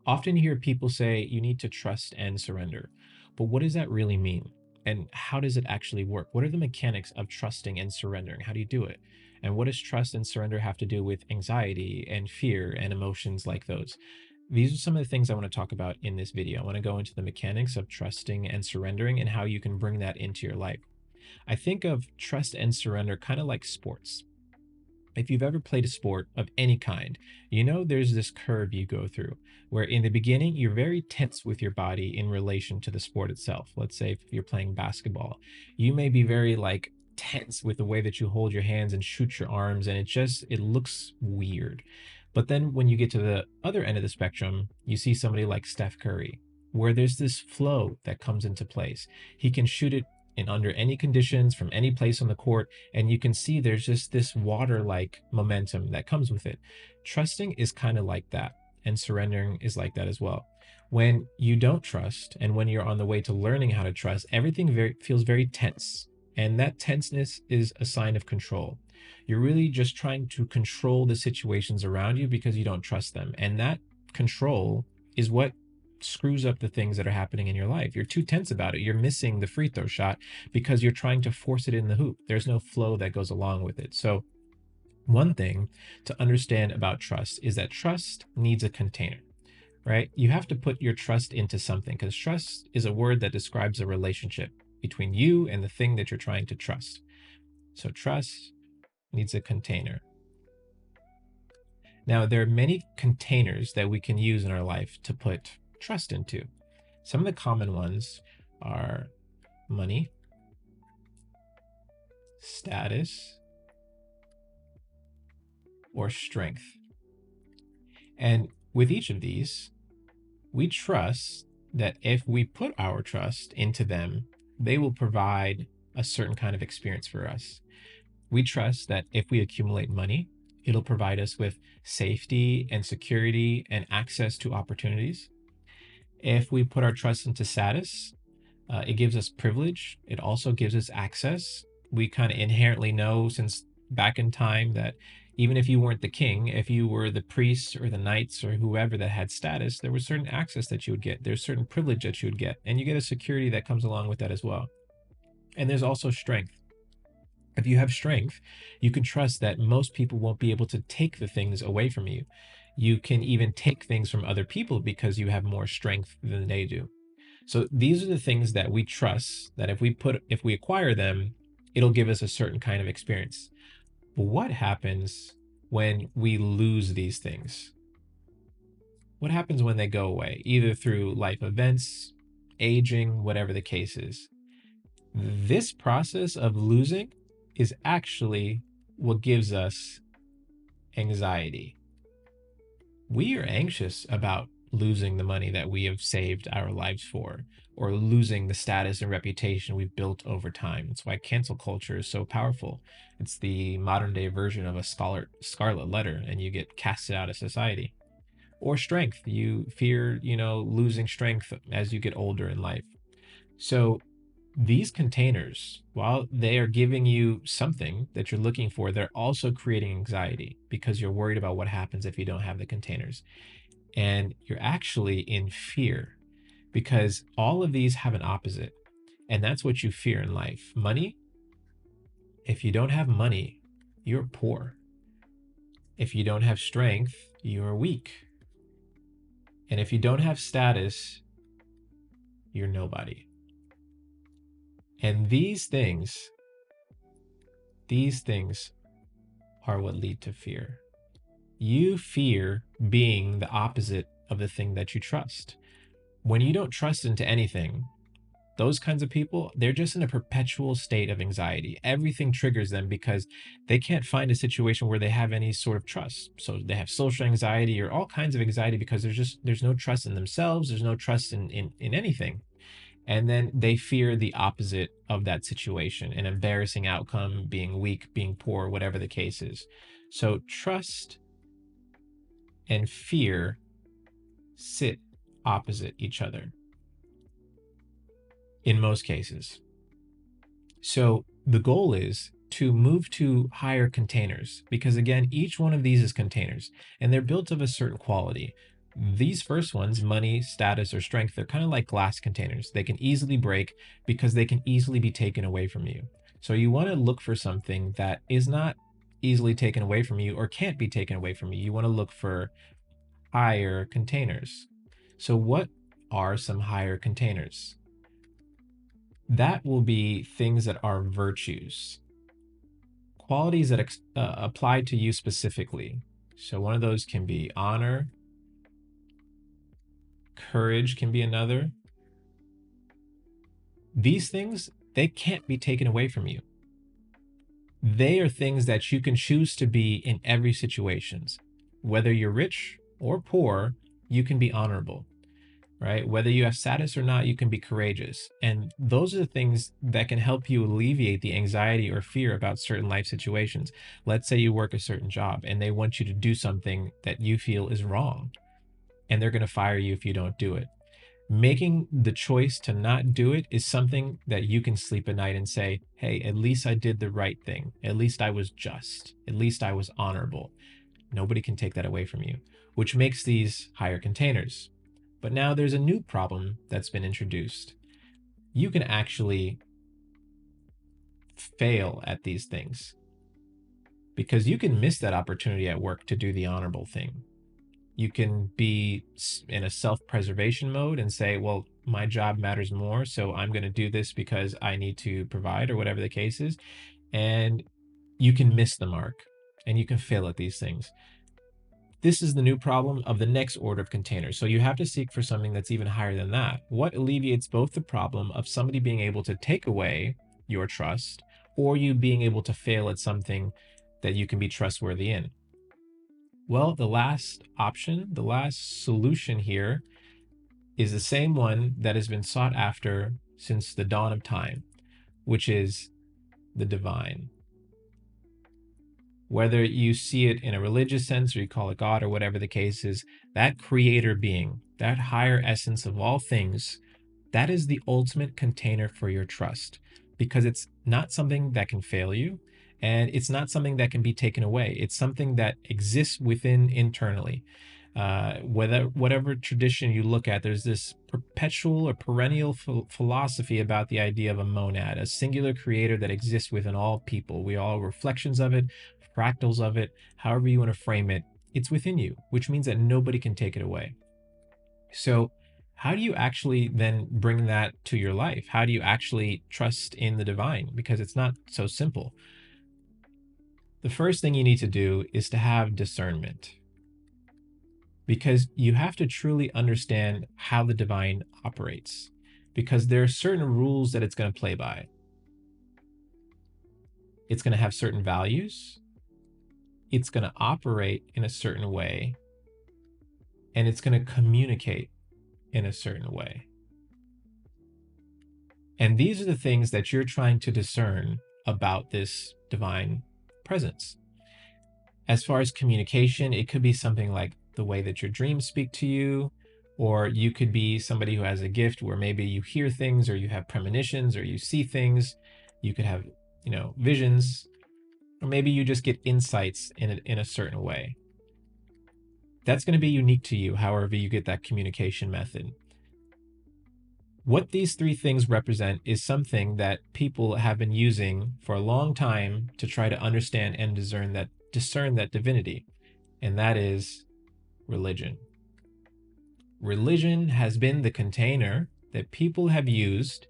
Often hear people say you need to trust and surrender. But what does that really mean? And how does it actually work? What are the mechanics of trusting and surrendering? How do you do it? And what does trust and surrender have to do with anxiety and fear and emotions like those? These are some of the things I want to talk about in this video. I want to go into the mechanics of trusting and surrendering and how you can bring that into your life. I think of trust and surrender kind of like sports. If you've ever played a sport of any kind, you know there's this curve you go through where in the beginning you're very tense with your body in relation to the sport itself. Let's say if you're playing basketball, you may be very like tense with the way that you hold your hands and shoot your arms, and it looks weird. But then when you get to the other end of the spectrum, you see somebody like Steph Curry, where there's this flow that comes into place. He can shoot it in under any conditions from any place on the court, and you can see there's just this water like momentum that comes with it. Trusting is kind of like that, and surrendering is like that as well. When you don't trust and when you're on the way to learning how to trust, everything feels very tense, and that tenseness is a sign of control. You're really just trying to control the situations around you because you don't trust them, and that control is what screws up the things that are happening in your life. You're too tense about it. You're missing the free throw shot because you're trying to force it in the hoop. There's no flow that goes along with it. So, one thing to understand about trust is that trust needs a container, right? You have to put your trust into something because trust is a word that describes a relationship between you and the thing that you're trying to trust. So, trust needs a container. Now, there are many containers that we can use in our life to put trust into. Some of the common ones are money, status, or strength. And with each of these, we trust that if we put our trust into them, they will provide a certain kind of experience for us. We trust that if we accumulate money, it'll provide us with safety and security and access to opportunities. If we put our trust into status, it gives us privilege. It also gives us access. We kind of inherently know since back in time that even if you weren't the king, if you were the priests or the knights or whoever that had status, there was certain access that you would get. There's certain privilege that you would get, and you get a security that comes along with that as well. And there's also strength. If you have strength, you can trust that most people won't be able to take the things away from you. You can even take things from other people because you have more strength than they do. So these are the things that we trust that if we acquire them, it'll give us a certain kind of experience. But what happens when we lose these things? What happens when they go away, either through life events, aging, whatever the case is? This process of losing is actually what gives us anxiety. We are anxious about losing the money that we have saved our lives for, or losing the status and reputation we've built over time. That's why cancel culture is so powerful. It's the modern day version of a scarlet letter, and you get casted out of society. Or strength. You fear, losing strength as you get older in life. So these containers, while they are giving you something that you're looking for, they're also creating anxiety because you're worried about what happens if you don't have the containers. And you're actually in fear because all of these have an opposite. And that's what you fear in life. Money, if you don't have money, you're poor. If you don't have strength, you're weak. And if you don't have status, you're nobody. And these things are what lead to fear. You fear being the opposite of the thing that you trust. When you don't trust into anything, those kinds of people, they're just in a perpetual state of anxiety. Everything triggers them because they can't find a situation where they have any sort of trust. So they have social anxiety or all kinds of anxiety because there's no trust in themselves, there's no trust in anything. And then they fear the opposite of that situation, an embarrassing outcome, being weak, being poor, whatever the case is. So trust and fear sit opposite each other in most cases. So the goal is to move to higher containers because, again, each one of these is containers and they're built of a certain quality. These first ones, money, status, or strength, they're kind of like glass containers. They can easily break because they can easily be taken away from you. So you want to look for something that is not easily taken away from you or can't be taken away from you. You want to look for higher containers. So what are some higher containers? That will be things that are virtues, qualities that apply to you specifically. So one of those can be honor, courage can be another. These things, they can't be taken away from you. They are things that you can choose to be in every situation. Whether you're rich or poor, you can be honorable, right? Whether you have status or not, you can be courageous. And those are the things that can help you alleviate the anxiety or fear about certain life situations. Let's say you work a certain job and they want you to do something that you feel is wrong, and they're going to fire you if you don't do it. Making the choice to not do it is something that you can sleep at night and say, hey, at least I did the right thing. At least I was just. At least I was honorable. Nobody can take that away from you, which makes these higher containers. But now there's a new problem that's been introduced. You can actually fail at these things because you can miss that opportunity at work to do the honorable thing. You can be in a self-preservation mode and say, well, my job matters more, so I'm going to do this because I need to provide, or whatever the case is. And you can miss the mark and you can fail at these things. This is the new problem of the next order of containers. So you have to seek for something that's even higher than that. What alleviates both the problem of somebody being able to take away your trust or you being able to fail at something that you can be trustworthy in? Well, the last option, the last solution here is the same one that has been sought after since the dawn of time, which is the divine. Whether you see it in a religious sense or you call it God or whatever the case is, that creator being, that higher essence of all things, that is the ultimate container for your trust because it's not something that can fail you. And it's not something that can be taken away. It's something that exists within internally. Whatever tradition you look at, there's this perpetual or perennial philosophy about the idea of a monad, a singular creator that exists within all people. We all reflections of it, fractals of it, however you want to frame it. It's within you, which means that nobody can take it away. So how do you actually then bring that to your life? How do you actually trust in the divine? Because it's not so simple. The first thing you need to do is to have discernment, because you have to truly understand how the divine operates, because there are certain rules that it's going to play by. It's going to have certain values. It's going to operate in a certain way, and it's going to communicate in a certain way. And these are the things that you're trying to discern about this divine presence. As far as communication, it could be something like the way that your dreams speak to you, or you could be somebody who has a gift where maybe you hear things or you have premonitions or you see things. You could have, visions, or maybe you just get insights in a certain way. That's going to be unique to you, however you get that communication method. What these three things represent is something that people have been using for a long time to try to understand and discern that divinity, and that is religion. Religion has been the container that people have used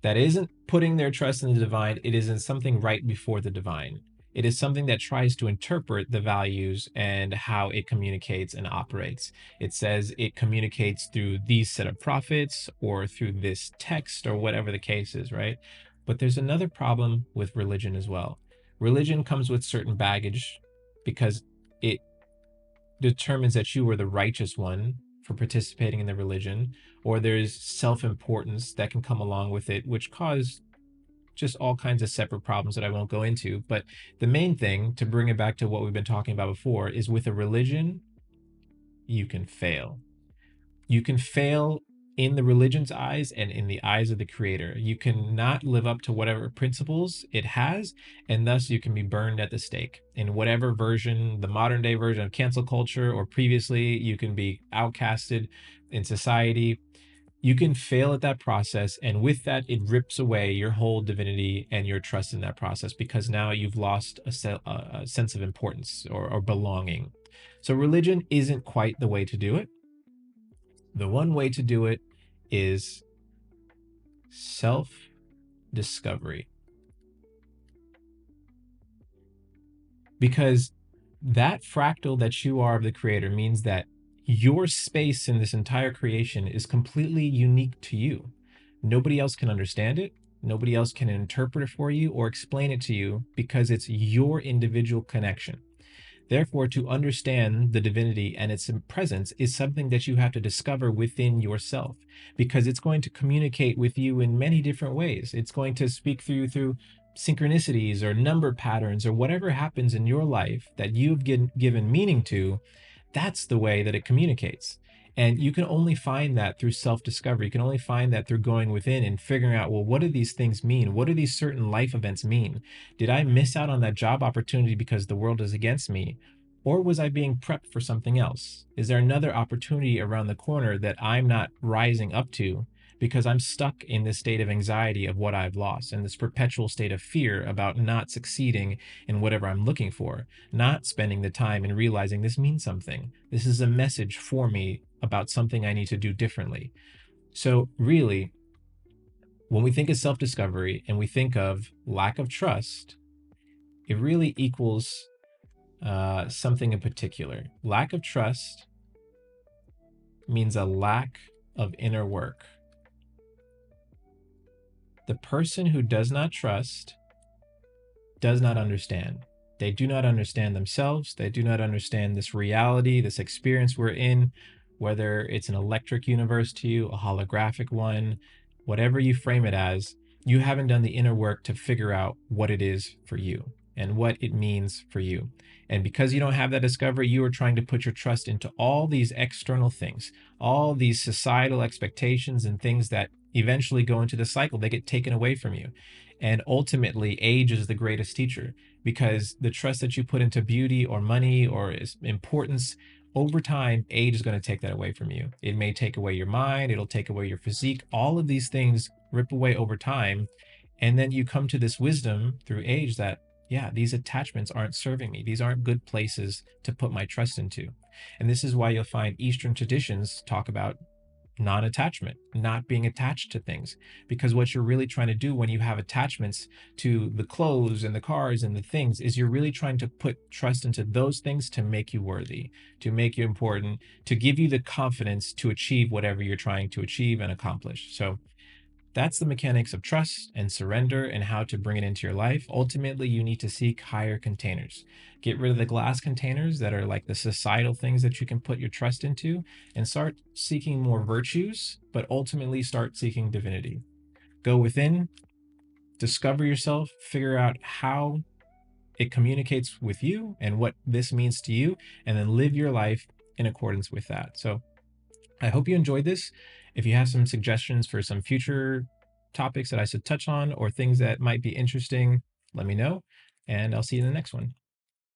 that isn't putting their trust in the divine. It is in something right before the divine. It is something that tries to interpret the values and how it communicates and operates. It says it communicates through these set of prophets or through this text or whatever the case is, right? But there's another problem with religion as well. Religion comes with certain baggage because it determines that you were the righteous one for participating in the religion, or there's self-importance that can come along with it, which cause just all kinds of separate problems that I won't go into. But the main thing, to bring it back to what we've been talking about before, is with a religion, you can fail. You can fail in the religion's eyes and in the eyes of the creator. You cannot live up to whatever principles it has, and thus you can be burned at the stake. In whatever version, the modern day version of cancel culture, or previously, you can be outcasted in society. You can fail at that process, and with that, it rips away your whole divinity and your trust in that process, because now you've lost a sense of importance or belonging. So religion isn't quite the way to do it. The one way to do it is self discovery, because that fractal that you are of the creator means that your space in this entire creation is completely unique to you. Nobody else can understand it. Nobody else can interpret it for you or explain it to you, because it's your individual connection. Therefore, to understand the divinity and its presence is something that you have to discover within yourself, because it's going to communicate with you in many different ways. It's going to speak through synchronicities or number patterns or whatever happens in your life that you've given meaning to. That's the way that it communicates. And you can only find that through self discovery. You can only find that through going within and figuring out, well, what do these things mean? What do these certain life events mean? Did I miss out on that job opportunity because the world is against me? Or was I being prepped for something else? Is there another opportunity around the corner that I'm not rising up to because I'm stuck in this state of anxiety of what I've lost, and this perpetual state of fear about not succeeding in whatever I'm looking for, not spending the time and realizing this means something. This is a message for me about something I need to do differently. So, really, when we think of self discovery and we think of lack of trust, it really equals something in particular. Lack of trust means a lack of inner work. The person who does not trust does not understand. They do not understand themselves. They do not understand this reality, this experience we're in, whether it's an electric universe to you, a holographic one, whatever you frame it as. You haven't done the inner work to figure out what it is for you and what it means for you. And because you don't have that discovery, you are trying to put your trust into all these external things, all these societal expectations and things that eventually go into the cycle. They get taken away from you. And ultimately, age is the greatest teacher, because the trust that you put into beauty or money or importance, over time, age is going to take that away from you. It may take away your mind, it'll take away your physique. All of these things rip away over time. And then you come to this wisdom through age that, yeah, these attachments aren't serving me. These aren't good places to put my trust into. And this is why you'll find Eastern traditions talk about non-attachment, not being attached to things, because what you're really trying to do when you have attachments to the clothes and the cars and the things is you're really trying to put trust into those things to make you worthy, to make you important, to give you the confidence to achieve whatever you're trying to achieve and accomplish. So that's the mechanics of trust and surrender and how to bring it into your life. Ultimately, you need to seek higher containers. Get rid of the glass containers that are like the societal things that you can put your trust into, and start seeking more virtues, but ultimately start seeking divinity. Go within, discover yourself, figure out how it communicates with you and what this means to you, and then live your life in accordance with that. So I hope you enjoyed this. If you have some suggestions for some future topics that I should touch on or things that might be interesting, let me know, and I'll see you in the next one.